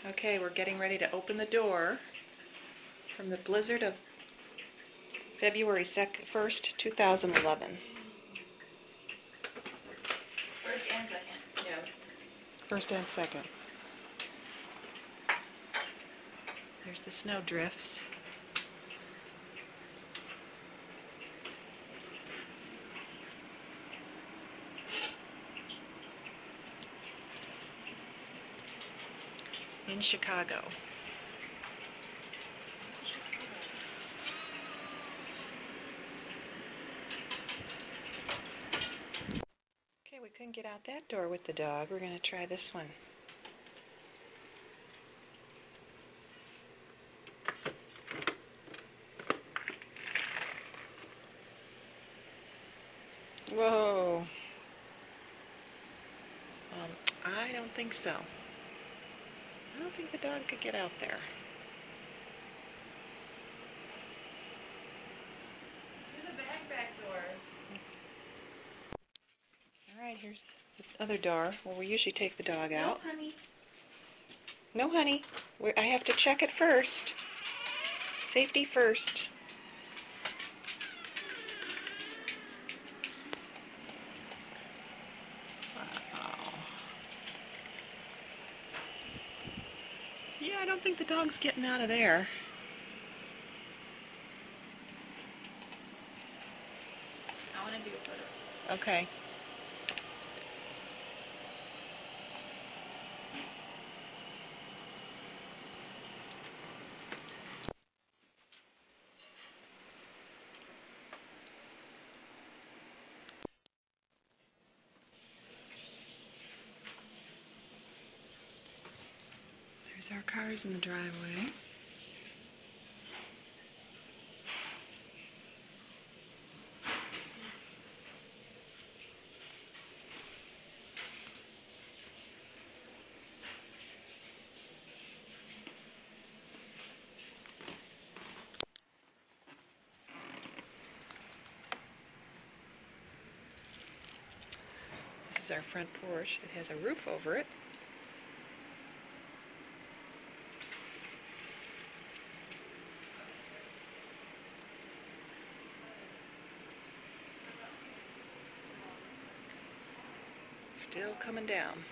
Okay, we're getting ready to open the door from the blizzard of February 1st, 2011. First and second. Yeah. First and second. There's the snow drifts. In Chicago. Okay, we couldn't get out that door with the dog. We're going to try this one. Whoa. I don't think so. I don't think the dog could get out there. There's a back door. Alright, here's the other door where we usually take the dog out. No, honey. No, honey. I have to check it first. Safety first. Wow. Yeah, I don't think the dog's getting out of there. I want to do photos. Okay. There's our cars in the driveway. This is our front porch that has a roof over it. Still coming down.